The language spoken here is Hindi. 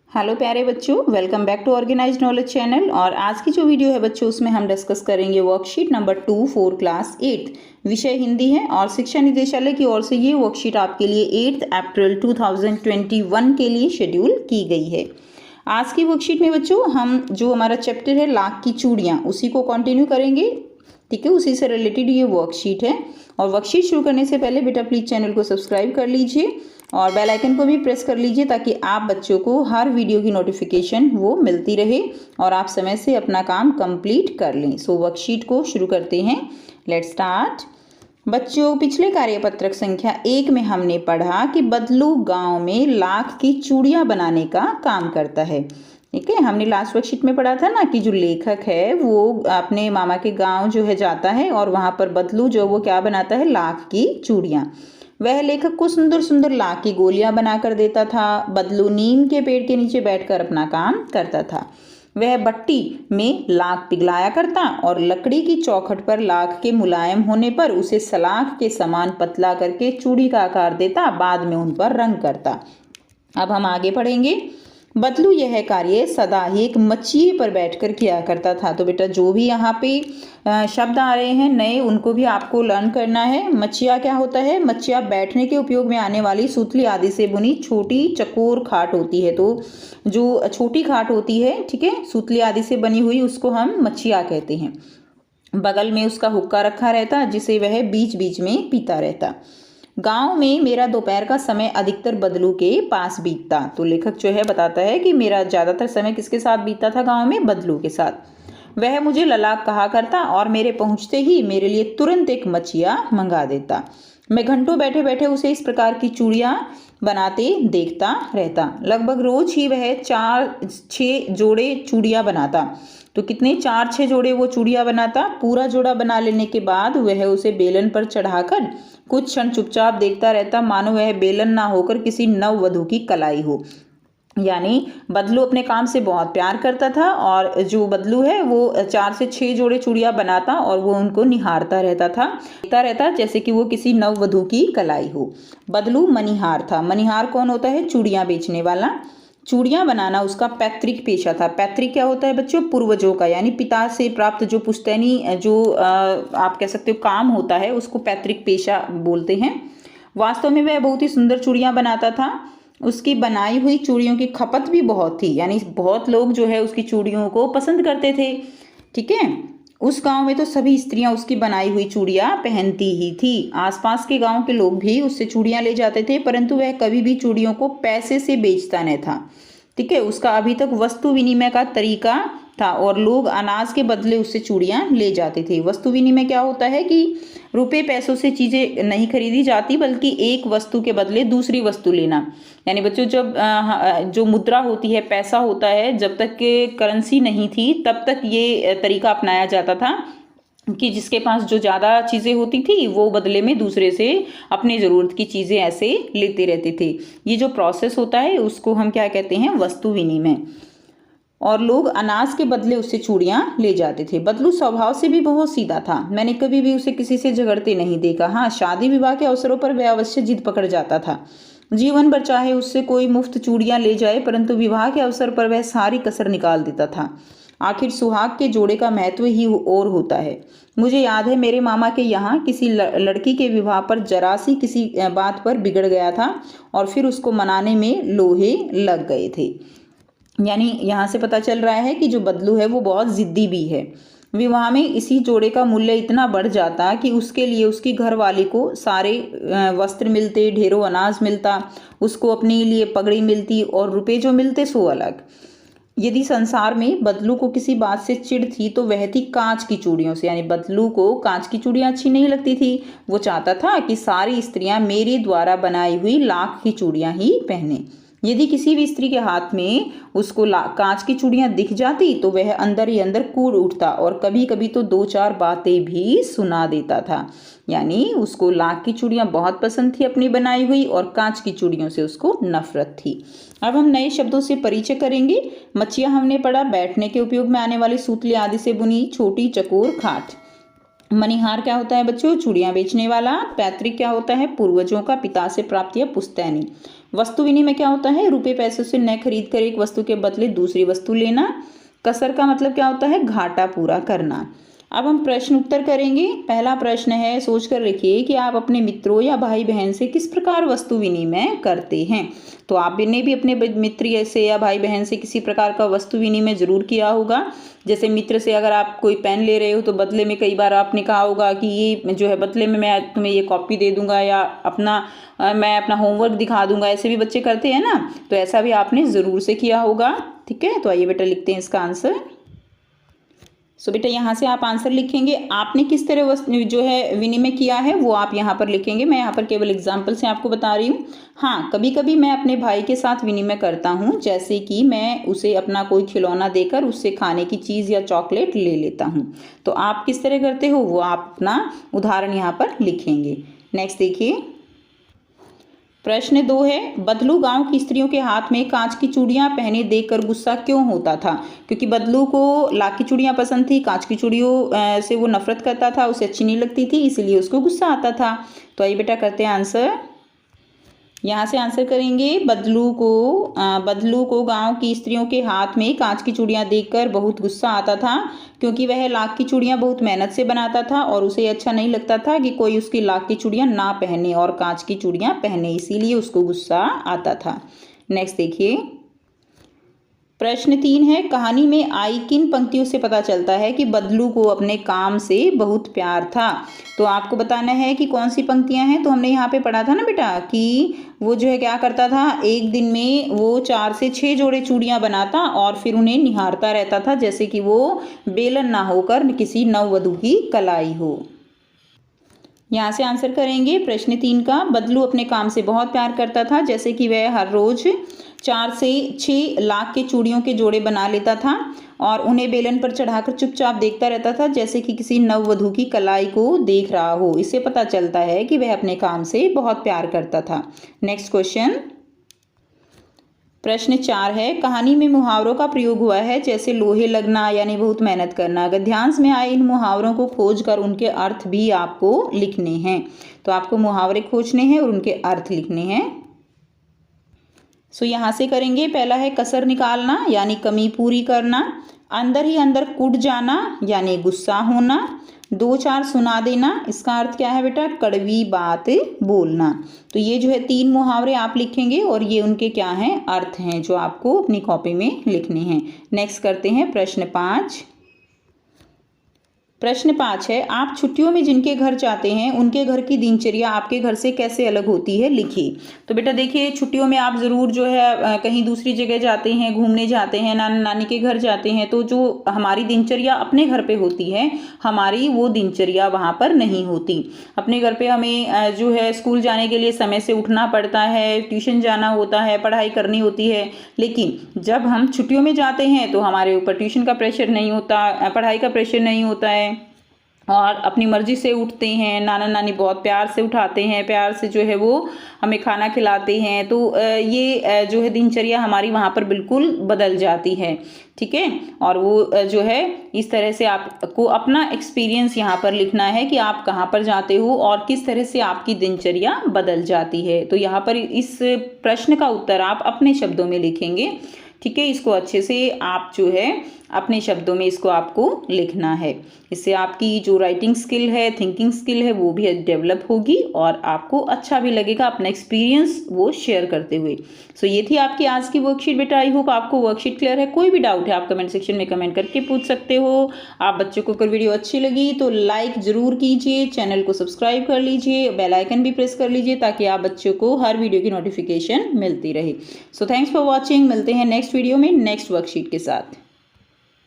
हेलो प्यारे बच्चों, welcome back to organised knowledge channel. और आज की जो वीडियो है बच्चों, उसमें हम डिस्कस करेंगे वर्कशीट नंबर 2 फॉर क्लास 8। विषय हिंदी है और शिक्षा निदेशालय की ओर से ये वर्कशीट आपके लिए 8 अप्रैल 2021 के लिए शेड्यूल की गई है। आज की वर्कशीट में बच्चों हम जो हमारा चैप्टर है लाख की चूड़ियाँ, उसी को कंटिन्यू करेंगे। ठीक है, उसी से रिलेटेड ये वर्कशीट है। और वर्कशीट शुरू करने से पहले बेटा प्लीज़ चैनल को सब्सक्राइब कर लीजिए और बेल आइकन को भी प्रेस कर लीजिए ताकि आप बच्चों को हर वीडियो की नोटिफिकेशन वो मिलती रहे और आप समय से अपना काम कंप्लीट कर लें। सो वर्कशीट को शुरू करते हैं। Let's start. बच्चों, पिछले कार्यपत्रक संख्या 1 में हमने पढ़ा कि बदलू गांव में लाख की चूड़ियां बनाने का काम करता है। ठीक है, हमने लास्ट वर्कशीट में पढ़ा था ना कि जो लेखक है वो अपने मामा के गांव जो है जाता है और वहां पर बदलू जो वो क्या बनाता है, लाख की चूड़ियां। वह लेखक को सुंदर सुंदर लाख की गोलियां बनाकर देता था। बदलू नीम के पेड़ के नीचे बैठकर अपना काम करता था। वह भट्टी में लाख पिघलाया करता और लकड़ी की चौखट पर लाख के मुलायम होने पर उसे सलाख के समान पतला करके चूड़ी का आकार देता, बाद में उन पर रंग करता। अब हम आगे पढ़ेंगे। बदलू यह कार्य सदा ही एक मचिए पर बैठकर किया करता था। तो बेटा जो भी यहाँ पे शब्द आ रहे हैं नए, उनको भी आपको लर्न करना है। मचिया क्या होता है? मचिया बैठने के उपयोग में आने वाली सूतली आदि से बुनी छोटी चकोर खाट होती है। तो जो छोटी खाट होती है, ठीक है, सूतली आदि से बनी हुई, उसको हम मचिया कहते हैं। बगल में उसका हुक्का रखा रहता जिसे वह बीच बीच में पीता रहता। गांव में मेरा दोपहर का समय अधिकतर बदलू के पास बीतता। तो लेखक जो है बताता है कि मेरा ज़्यादातर समय किसके साथ बीतता था गांव में? बदलू के साथ। वह मुझे ललाक कहा करता और मेरे पहुंचते ही मेरे लिए तुरंत एक मचिया मंगा देता। मैं घंटों बैठे बैठे उसे इस प्रकार की चूड़ियाँ बनाते देखता रहता। लगभग रोज ही वह 4-6 जोड़े चूड़ियाँ बनाता। तो कितने? 4-6 जोड़े वो चूड़ियाँ बनाता। पूरा जोड़ा बना लेने के बाद वह उसे बेलन पर चढ़ाकर कुछ क्षण चुपचाप देखता रहता, मानो वह बेलन ना होकर किसी नववधू की कलाई हो। यानी बदलू अपने काम से बहुत प्यार करता था और जो बदलू है वो 4 से 6 जोड़े चूड़ियाँ बनाता और वो उनको निहारता रहता था, देखता रहता जैसे कि वो किसी नववधू की कलाई हो। बदलू मनिहार था। मनिहार कौन होता है? चूड़ियाँ बेचने वाला। चूड़ियाँ बनाना उसका पैतृक पेशा था। पैतृक क्या होता है बच्चों? पूर्वजों का, यानी पिता से प्राप्त जो पुश्तैनी जो आप कह सकते हो काम होता है, उसको पैतृक पेशा बोलते हैं। वास्तव में वह बहुत ही सुंदर चूड़ियाँ बनाता था। उसकी बनाई हुई चूड़ियों की खपत भी बहुत थी, यानी बहुत लोग जो है उसकी चूड़ियों को पसंद करते थे। ठीक है, उस गांव में तो सभी स्त्रियां उसकी बनाई हुई चूड़ियां पहनती ही थी। आसपास के गांव के लोग भी उससे चूड़ियां ले जाते थे, परंतु वह कभी भी चूड़ियों को पैसे से बेचता न था। ठीक है, उसका अभी तक वस्तु विनिमय का तरीका था और लोग अनाज के बदले उससे चूड़ियां ले जाते थे। वस्तु विनिमय क्या होता है कि रुपए पैसों से चीज़ें नहीं खरीदी जाती, बल्कि एक वस्तु के बदले दूसरी वस्तु लेना। यानी बच्चों जब जो मुद्रा होती है, पैसा होता है, जब तक के करेंसी नहीं थी तब तक ये तरीका अपनाया जाता था कि जिसके पास जो ज़्यादा चीज़ें होती थी वो बदले में दूसरे से अपनी ज़रूरत की चीज़ें ऐसे लेते रहते थे। ये जो प्रोसेस होता है उसको हम क्या कहते हैं? वस्तु विनिमय। और लोग अनाज के बदले उससे चूड़ियाँ ले जाते थे। बदलू स्वभाव से भी बहुत सीधा था। मैंने कभी भी उसे किसी से झगड़ते नहीं देखा। हाँ, शादी विवाह के अवसरों पर वह अवश्य जिद पकड़ जाता था। जीवन भर चाहे उससे कोई मुफ्त चूड़ियाँ ले जाए, परंतु विवाह के अवसर पर वह सारी कसर निकाल देता था। आखिर सुहाग के जोड़े का महत्व ही और होता है। मुझे याद है मेरे मामा के यहाँ किसी लड़की के विवाह पर जरा सी किसी बात पर बिगड़ गया था और फिर उसको मनाने में लोहे लग गए थे। यानी यहाँ से पता चल रहा है कि जो बदलू है वो बहुत ज़िद्दी भी है। विवाह में इसी जोड़े का मूल्य इतना बढ़ जाता कि उसके लिए उसकी घरवाली को सारे वस्त्र मिलते, ढेरों अनाज मिलता, उसको अपने लिए पगड़ी मिलती और रुपए जो मिलते सो अलग। यदि संसार में बदलू को किसी बात से चिढ़ थी तो वह थी कांच की चूड़ियों से। यानी बदलू को कांच की चूड़ियाँ अच्छी नहीं लगती थी। वो चाहता था कि सारी स्त्रियाँ मेरे द्वारा बनाई हुई लाख की चूड़ियाँ ही पहने। यदि किसी भी स्त्री के हाथ में उसको कांच की चूड़ियाँ दिख जाती तो वह अंदर ही अंदर कूद उठता और कभी कभी तो 2-4 बातें भी सुना देता था। यानी उसको लाख की चूड़ियाँ बहुत पसंद थी अपनी बनाई हुई और कांच की चूड़ियों से उसको नफरत थी। अब हम नए शब्दों से परिचय करेंगे। मचिया हमने पढ़ा, बैठने के उपयोग में आने वाली सूतली आदि से बुनी छोटी चकोर खाट। मनिहार क्या होता है बच्चों? चूड़ियाँ बेचने वाला। पैतृक क्या होता है? पूर्वजों का, पिता से प्राप्त या पुश्तैनी। वस्तु विनिमय क्या होता है? रुपए पैसों से न खरीद कर एक वस्तु के बदले दूसरी वस्तु लेना। कसर का मतलब क्या होता है? घाटा पूरा करना। अब हम प्रश्न उत्तर करेंगे। पहला प्रश्न है, सोच कर रखिए कि आप अपने मित्रों या भाई बहन से किस प्रकार वस्तु विनिमय करते हैं। तो आपने भी अपने मित्र से या भाई बहन से किसी प्रकार का वस्तु विनिमय जरूर किया होगा। जैसे मित्र से अगर आप कोई पेन ले रहे हो तो बदले में कई बार आपने कहा होगा कि ये जो है बदले में मैं तुम्हें ये कॉपी दे दूंगा, या मैं अपना होमवर्क दिखा दूंगा। ऐसे भी बच्चे करते हैं ना, तो ऐसा भी आपने ज़रूर से किया होगा। ठीक है, तो आइए बेटा लिखते हैं इसका आंसर। सो बेटा यहाँ से आप आंसर लिखेंगे। आपने किस तरह वस्तु जो है विनिमय किया है वो आप यहाँ पर लिखेंगे। मैं यहाँ पर केवल एग्जाम्पल से आपको बता रही हूँ। हाँ, कभी कभी मैं अपने भाई के साथ विनिमय करता हूँ, जैसे कि मैं उसे अपना कोई खिलौना देकर उससे खाने की चीज़ या चॉकलेट ले लेता हूँ। तो आप किस तरह करते हो वो आप अपना उदाहरण यहाँ पर लिखेंगे। नेक्स्ट देखिए, प्रश्न 2 है, बदलू गांव की स्त्रियों के हाथ में कांच की चूड़ियां पहने देखकर गुस्सा क्यों होता था? क्योंकि बदलू को लाख की चूड़ियां पसंद थी, कांच की चूड़ियों से वो नफरत करता था, उसे अच्छी नहीं लगती थी, इसलिए उसको गुस्सा आता था। तो आइए बेटा करते हैं आंसर। यहाँ से आंसर करेंगे, बदलू को गांव की स्त्रियों के हाथ में कांच की चूड़ियां देखकर बहुत गुस्सा आता था, क्योंकि वह लाख की चूड़ियां बहुत मेहनत से बनाता था और उसे अच्छा नहीं लगता था कि कोई उसकी लाख की चूड़ियां ना पहने और कांच की चूड़ियां पहने, इसीलिए उसको गुस्सा आता था। नेक्स्ट देखिए, प्रश्न 3 है, कहानी में आई किन पंक्तियों से पता चलता है कि बदलू को अपने काम से बहुत प्यार था? तो आपको बताना है कि कौन सी पंक्तियां हैं। तो हमने यहाँ पे पढ़ा था ना बेटा कि वो जो है क्या करता था, एक दिन में वो 4 से 6 जोड़े चूड़ियां बनाता और फिर उन्हें निहारता रहता था, जैसे कि वो बेलन ना होकर किसी नववधू की कलाई हो। यहाँ से आंसर करेंगे प्रश्न 3 का, बदलू अपने काम से बहुत प्यार करता था, जैसे कि वह हर रोज 4 से 6 लाख के चूड़ियों के जोड़े बना लेता था और उन्हें बेलन पर चढ़ाकर चुपचाप देखता रहता था, जैसे कि किसी नववधू की कलाई को देख रहा हो। इससे पता चलता है कि वह अपने काम से बहुत प्यार करता था। नेक्स्ट क्वेश्चन, प्रश्न 4 है, कहानी में मुहावरों का प्रयोग हुआ है, जैसे लोहे लगना यानी बहुत मेहनत करना। गद्यांश में आए इन मुहावरों को खोजकर उनके अर्थ भी आपको लिखने हैं। तो आपको मुहावरे खोजने हैं और उनके अर्थ लिखने हैं। सो यहाँ से करेंगे, पहला है कसर निकालना यानी कमी पूरी करना, अंदर ही अंदर कूद जाना यानी गुस्सा होना, 2-4 सुना देना, इसका अर्थ क्या है बेटा? कड़वी बात बोलना। तो ये जो है 3 मुहावरे आप लिखेंगे और ये उनके क्या हैं? अर्थ हैं, जो आपको अपनी कॉपी में लिखने हैं। नेक्स्ट करते हैं प्रश्न 5। प्रश्न 5 है, आप छुट्टियों में जिनके घर जाते हैं उनके घर की दिनचर्या आपके घर से कैसे अलग होती है, लिखिए। तो बेटा देखिए, छुट्टियों में आप ज़रूर जो है कहीं दूसरी जगह जाते हैं, घूमने जाते हैं, नाना नानी के घर जाते हैं, तो जो हमारी दिनचर्या अपने घर पे होती है, हमारी वो दिनचर्या वहाँ पर नहीं होती। अपने घर पे हमें जो है स्कूल जाने के लिए समय से उठना पड़ता है, ट्यूशन जाना होता है, पढ़ाई करनी होती है। लेकिन जब हम छुट्टियों में जाते हैं तो हमारे ऊपर ट्यूशन का प्रेशर नहीं होता, पढ़ाई का प्रेशर नहीं होता है और अपनी मर्जी से उठते हैं। नाना नानी बहुत प्यार से उठाते हैं, प्यार से जो है वो हमें खाना खिलाते हैं। तो ये जो है दिनचर्या हमारी वहाँ पर बिल्कुल बदल जाती है। ठीक है, और वो जो है इस तरह से आपको अपना एक्सपीरियंस यहाँ पर लिखना है कि आप कहाँ पर जाते हो और किस तरह से आपकी दिनचर्या बदल जाती है। तो यहाँ पर इस प्रश्न का उत्तर आप अपने शब्दों में लिखेंगे। ठीक है, इसको अच्छे से आप जो है अपने शब्दों में इसको आपको लिखना है। इससे आपकी जो राइटिंग स्किल है, थिंकिंग स्किल है, वो भी डेवलप होगी और आपको अच्छा भी लगेगा अपना एक्सपीरियंस वो शेयर करते हुए। सो ये थी आपकी आज की वर्कशीट बेटा। आई होप आपको वर्कशीट क्लियर है। कोई भी डाउट है आप कमेंट सेक्शन में कमेंट करके पूछ सकते हो। आप बच्चों को अगर वीडियो अच्छी लगी तो लाइक ज़रूर कीजिए, चैनल को सब्सक्राइब कर लीजिए, बेल आइकन भी प्रेस कर लीजिए ताकि आप बच्चों को हर वीडियो की नोटिफिकेशन मिलती रहे। So thanks for watching. मिलते हैं नेक्स्ट वीडियो में नेक्स्ट वर्कशीट के साथ।